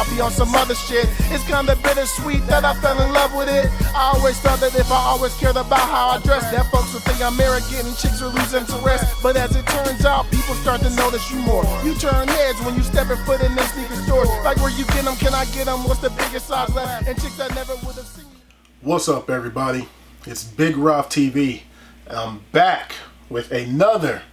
I'll be on some other shit. It's kinda bittersweet that I fell in love with it. I always thought that if I always cared about how I dress, that folks would think I'm arrogant and chicks would lose interest. But as it turns out, people start to notice you more. You turn heads when you step foot in them sneaker stores. Like where you get them, can I get them? What's the biggest size left? And chicks that never would have seen you. What's up, everybody? It's Big Rough TV. And I'm back with another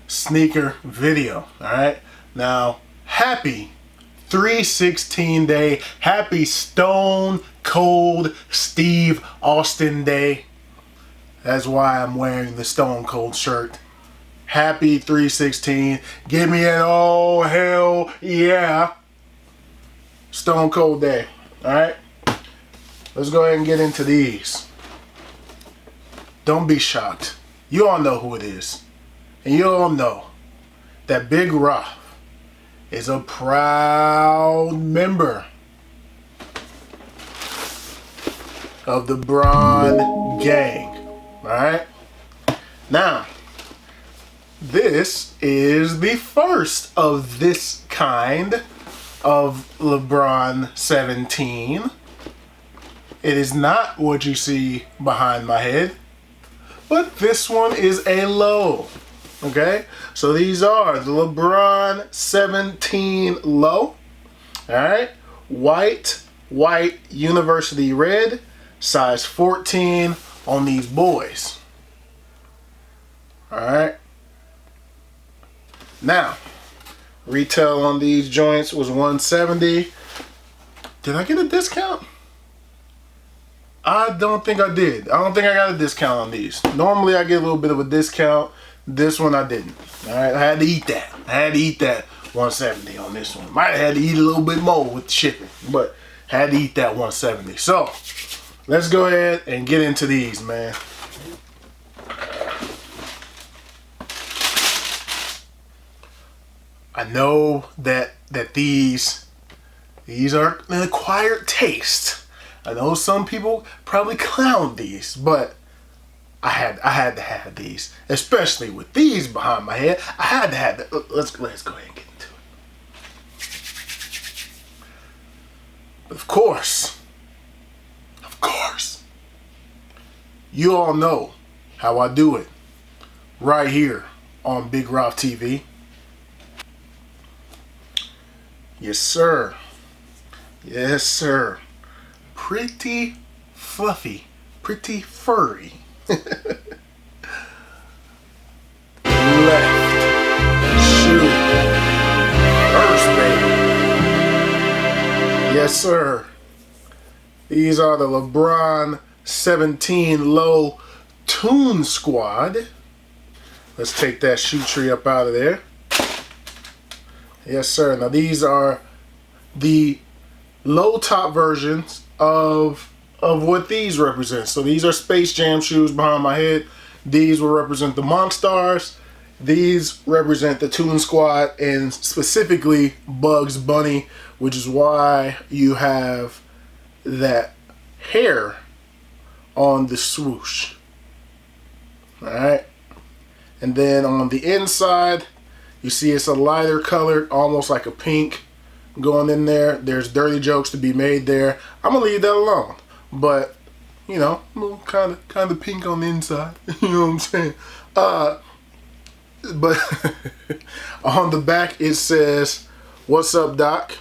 sneaker video. Alright? Now, happy 3/16 day. Happy Stone Cold Steve Austin Day. That's why I'm wearing the Stone Cold shirt. Happy 3/16. Give me an oh hell yeah Stone Cold Day. Alright? Let's go ahead and get into these. Don't be shocked. You all know who it is. And you all know that Big Rough is a proud member of the Bron gang. Alright? Now, this is the first of this kind of Lebron 17. It is not what you see behind my head, but this one is a low. Okay? So these are the Lebron 17 low. Alright? White university red, size 14 on these boys. Alright? Now, retail on these joints was $170. Did I get a discount? I don't think I did. I don't think I got a discount on these. Normally I get a little bit of a discount. This one I didn't. Alright, I had to eat that. I had to eat that 170 on this one. Might have had to eat a little bit more with the shipping, but had to eat that 170. So, let's go ahead and get into these, man. I know that these are an acquired taste. I know some people probably clown these, but I had to have these, especially with these behind my head. I had to have that. Let's go ahead and get into it. But of course, you all know how I do it right here on Big Rough TV. Yes, sir. Yes, sir. Pretty fluffy, pretty furry. Left shoe. First, baby. Yes, sir. These are the Lebron 17 low Toon squad. Let's take that shoe tree up out of there. Yes, sir. Now these are the low top versions of what these represent. So these are Space Jam shoes behind my head. These will represent the Monstars. These represent the Toon Squad, and specifically Bugs Bunny, which is why you have that hair on the swoosh. Alright. And then on the inside, you see it's a lighter color, almost like a pink going in there. There's dirty jokes to be made there. I'm gonna leave that alone, but you know, kind of pink on the inside. You know what I'm saying? But on the back it says "What's up, Doc?"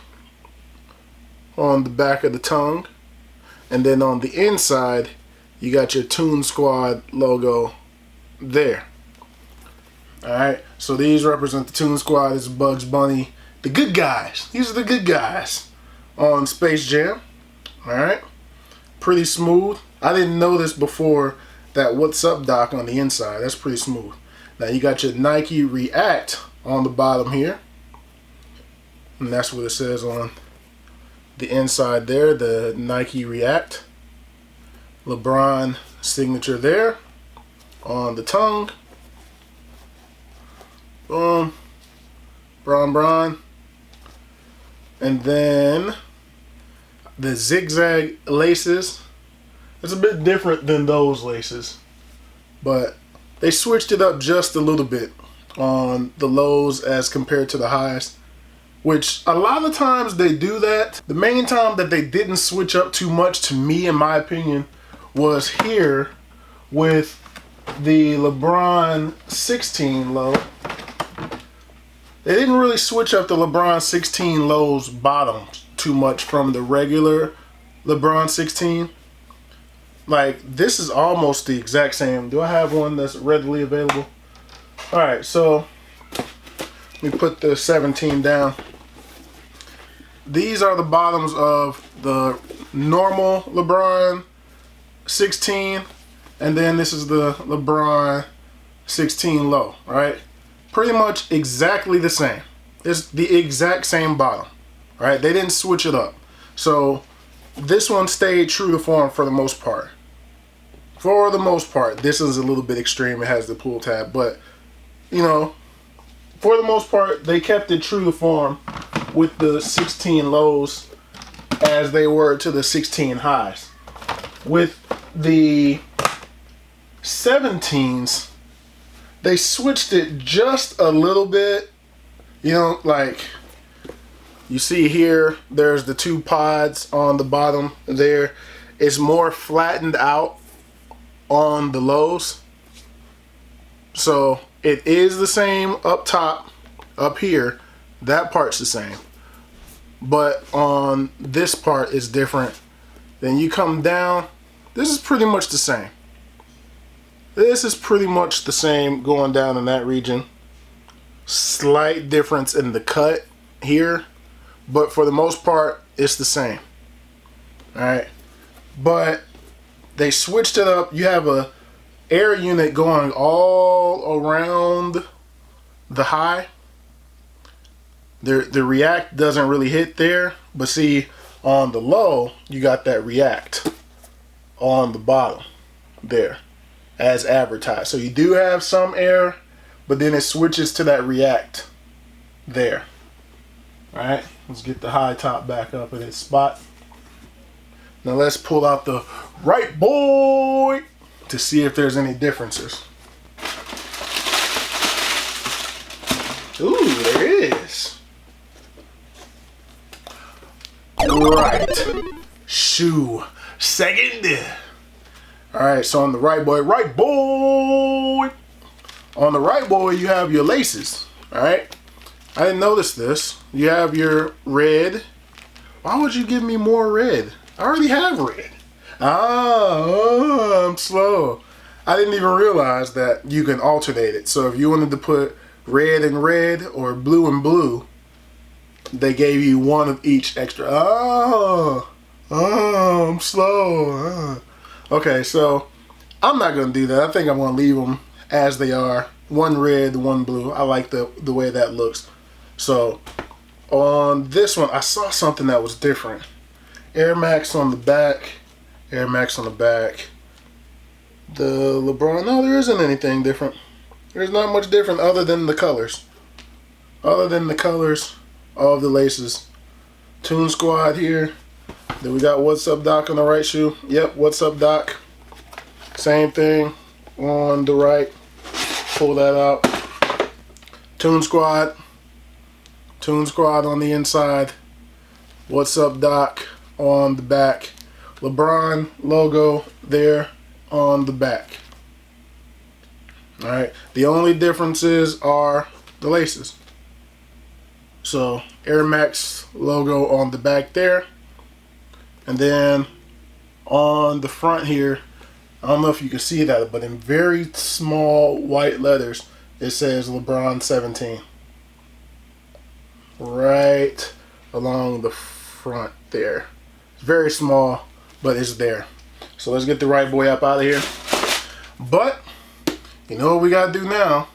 on the back of the tongue, and then on the inside you got your Toon Squad logo there. All right, so these represent the Toon Squad. This is Bugs Bunny. The good guys. These are the good guys on Space Jam. Alright. Pretty smooth. I didn't know this before, that "What's up, Doc" on the inside. That's pretty smooth. Now you got your Nike React on the bottom here. And that's what it says on the inside there. The Nike React. LeBron signature there on the tongue. Boom. Bron. And then the zigzag laces. It's a bit different than those laces, but they switched it up just a little bit on the lows as compared to the highs. which a lot of times they do that. The main time that they didn't switch up too much, to me, in my opinion, was here with the LeBron 16 low. They didn't really switch up the LeBron 16 low's bottoms too much from the regular LeBron 16. Like, this is almost the exact same. Do I have one that's readily available? Alright, so let me put the 17 down. These are the bottoms of the normal LeBron 16, and then this is the LeBron 16 low, right? Pretty much exactly the same. It's the exact same bottom, right? They didn't switch it up. So this one stayed true to form for the most part. For the most part, this is a little bit extreme. It has the pull tab, but you know, for the most part, they kept it true to form with the 16 lows as they were to the 16 highs. With the 17s, they switched it just a little bit. You know, like you see here, there's the two pods on the bottom there. It's more flattened out on the lows. So it is the same up top, up here. That part's the same. But on this part is different. Then you come down, this is pretty much the same. This is pretty much the same going down in that region. Slight difference in the cut here, but for the most part, it's the same. Alright, but they switched it up. You have a air unit going all around the high. The react doesn't really hit there, but see, on the low, you got that react on the bottom there as advertised. So you do have some air, but then it switches to that react there. Alright, let's get the high top back up in its spot. Now let's pull out the right boy to see if there's any differences. Ooh, there is. Right shoe second. Alright, so on the right boy, on the right boy, you have your laces. Alright, I didn't notice this. You have your red. Why would you give me more red? I already have red. I'm slow. I didn't even realize that you can alternate it. So if you wanted to put red and red or blue and blue, they gave you one of each extra. I'm slow. Okay, so I'm not going to do that. I think I'm going to leave them as they are. One red, one blue. I like the way that looks. So on this one, I saw something that was different. Air Max on the back. Air Max on the back. The LeBron, no, there isn't anything different. There's not much different other than the colors. Other than the colors of the laces. Toon Squad here. Then we got What's Up Doc on the right shoe. Yep, What's Up Doc. Same thing on the right. Pull that out. Toon Squad. Toon Squad on the inside. What's Up Doc on the back. LeBron logo there on the back. Alright, the only differences are the laces. So Air Max logo on the back there. And then on the front here, I don't know if you can see that, but in very small white letters, it says LeBron 17. Right along the front there. It's very small, but it's there. So let's get the right boy up out of here. But you know what we gotta do now?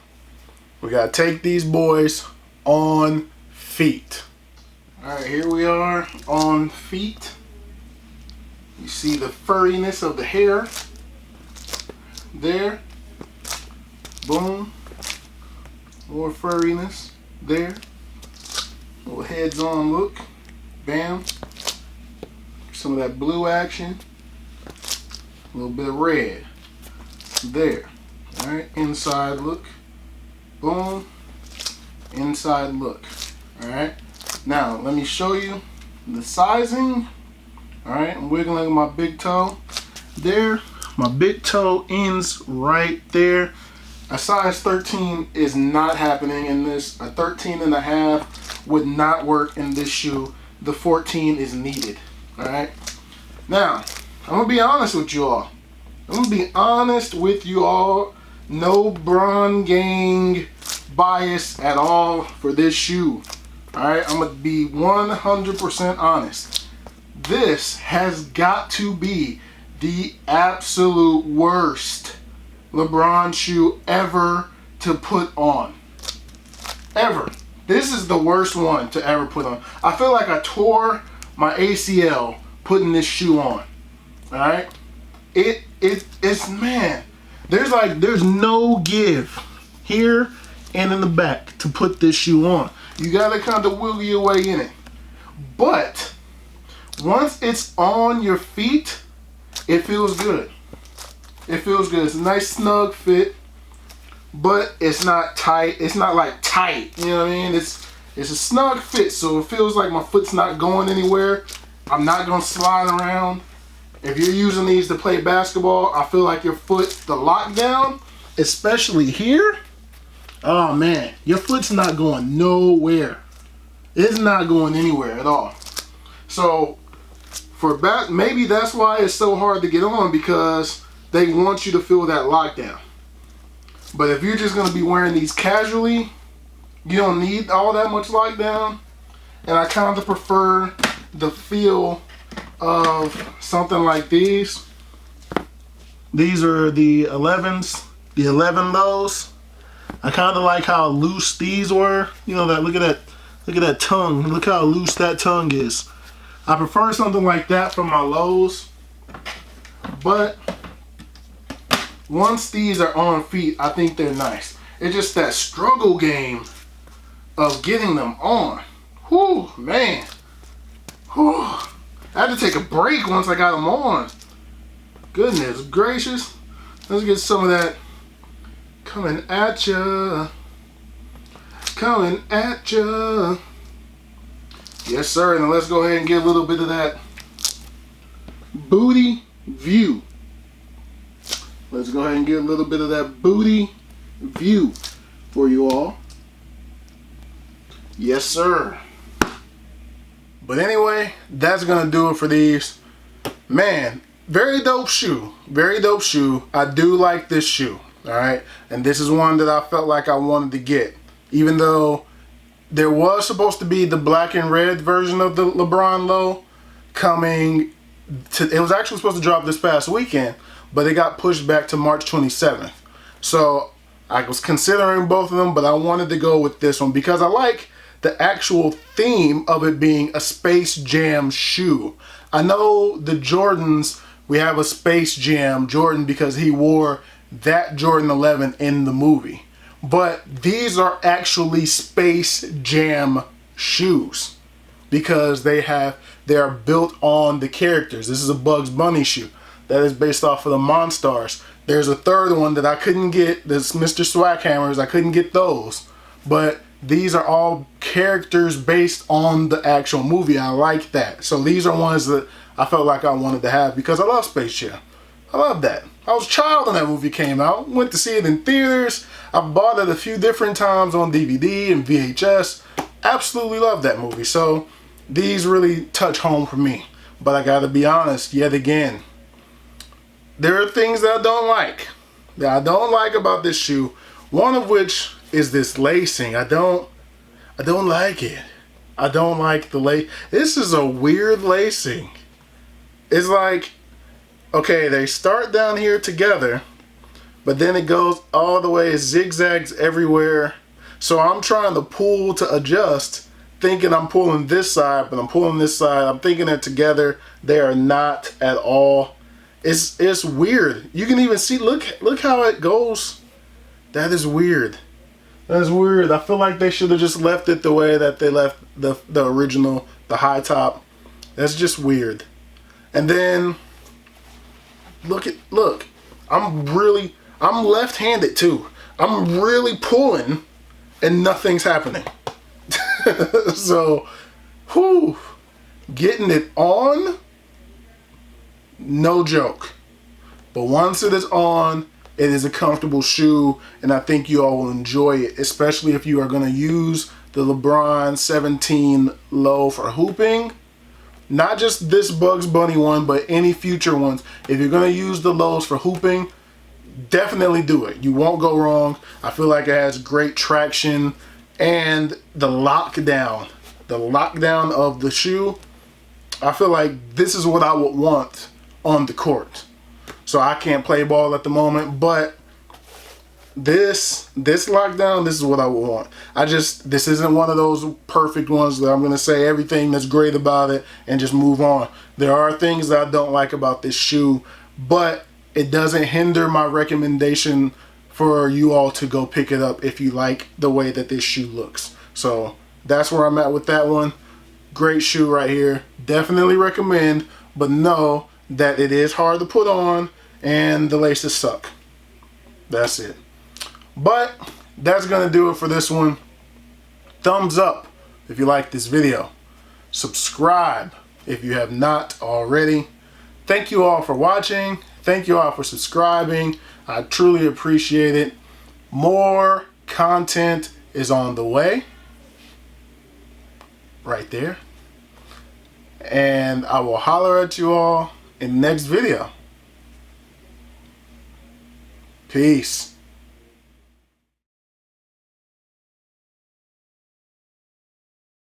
We gotta take these boys on feet. Alright, here we are on feet. You see the furriness of the hair there. Boom. More furriness there. Little heads on look. Bam. Some of that blue action. A little bit of red. There. Alright, inside look. Boom. Inside look. Alright. Now, let me show you the sizing. Alright, I'm wiggling my big toe there. My big toe ends right there. A size 13 is not happening in this. A 13 and a half would not work in this shoe. The 14 is needed. Alright. Now, I'm going to be honest with you all. No Bron gang bias at all for this shoe. Alright, I'm going to be 100% honest. This has got to be the absolute worst LeBron shoe ever to put on. Ever. This is the worst one to ever put on. I feel like I tore my ACL putting this shoe on. Alright? It's man. There's no give here and in the back to put this shoe on. You gotta kind of wiggle your way in it. But once it's on your feet, it feels good. It feels good. It's a nice snug fit, but it's not tight. It's not like tight. You know what I mean? It's a snug fit, so it feels like my foot's not going anywhere. I'm not gonna slide around. If you're using these to play basketball, I feel like your foot, the lockdown, especially here, oh man, your foot's not going nowhere. It's not going anywhere at all. So maybe that's why it's so hard to get on, because they want you to feel that lockdown. But if you're just going to be wearing these casually, you don't need all that much lockdown. And I kind of prefer the feel of something like these. These are the 11s, the 11 lows. I kind of like how loose these were. You know, that look at that tongue. Look how loose that tongue is. I prefer something like that for my lows. But once these are on feet, I think they're nice. It's just that struggle game of getting them on. Whew, man. Whew. I had to take a break once I got them on. Goodness gracious. Let's get some of that coming at ya. Coming at ya. Yes, sir. Now let's go ahead and get a little bit of that booty view. Let's go ahead and get a little bit of that booty view for you all. Yes, sir. But anyway, that's going to do it for these. Man, very dope shoe. Very dope shoe. I do like this shoe. Alright? And this is one that I felt like I wanted to get. Even though there was supposed to be the black and red version of the LeBron low coming to, it was actually supposed to drop this past weekend, but it got pushed back to March 27th. So I was considering both of them, but I wanted to go with this one because I like the actual theme of it being a Space Jam shoe. I know the Jordans, we have a Space Jam Jordan because he wore that Jordan 11 in the movie. But these are actually Space Jam shoes because they are built on the characters. This is a Bugs Bunny shoe that is based off of the Monstars. There's a third one that I couldn't get, this Mr. Swackhammers, I couldn't get those. But these are all characters based on the actual movie. I like that. So these are ones that I felt like I wanted to have because I love Space Jam. I love that. I was a child when that movie came out. Went to see it in theaters. I bought it a few different times on DVD and VHS. Absolutely love that movie. So these really touch home for me. But I gotta be honest, yet again, there are things that I don't like. That I don't like about this shoe. One of which is this lacing. I don't like it. I don't like the lace. This is a weird lacing. It's like, okay, they start down here together, but then it goes all the way, it zigzags everywhere. So I'm trying to pull to adjust, thinking I'm pulling this side, but I'm pulling this side. I'm thinking they're together. They are not at all. It's weird. You can even see, look how it goes. That is weird. That is weird. I feel like they should have just left it the way that they left the original, the high top. That's just weird. And then look, I'm left-handed too. I'm really pulling and nothing's happening. So, whew, getting it on, no joke. But once it is on, it is a comfortable shoe, and I think you all will enjoy it, especially if you are going to use the Lebron 17 low for hooping. Not just this Bugs Bunny one, but any future ones. If you're going to use the lows for hooping, definitely do it. You won't go wrong. I feel like it has great traction, and the lockdown of the shoe, I feel like this is what I would want on the court. So I can't play ball at the moment, but this lockdown, this is what I would want. This isn't one of those perfect ones that I'm going to say everything that's great about it and just move on. There are things that I don't like about this shoe, but it doesn't hinder my recommendation for you all to go pick it up if you like the way that this shoe looks. So that's where I'm at with that one. Great shoe right here. Definitely recommend, but know that it is hard to put on and the laces suck. That's it. But that's gonna do it for this one. Thumbs up if you like this video. Subscribe if you have not already. Thank you all for watching. Thank you all for subscribing. I truly appreciate it. More content is on the way. Right there. And I will holler at you all in the next video. Peace.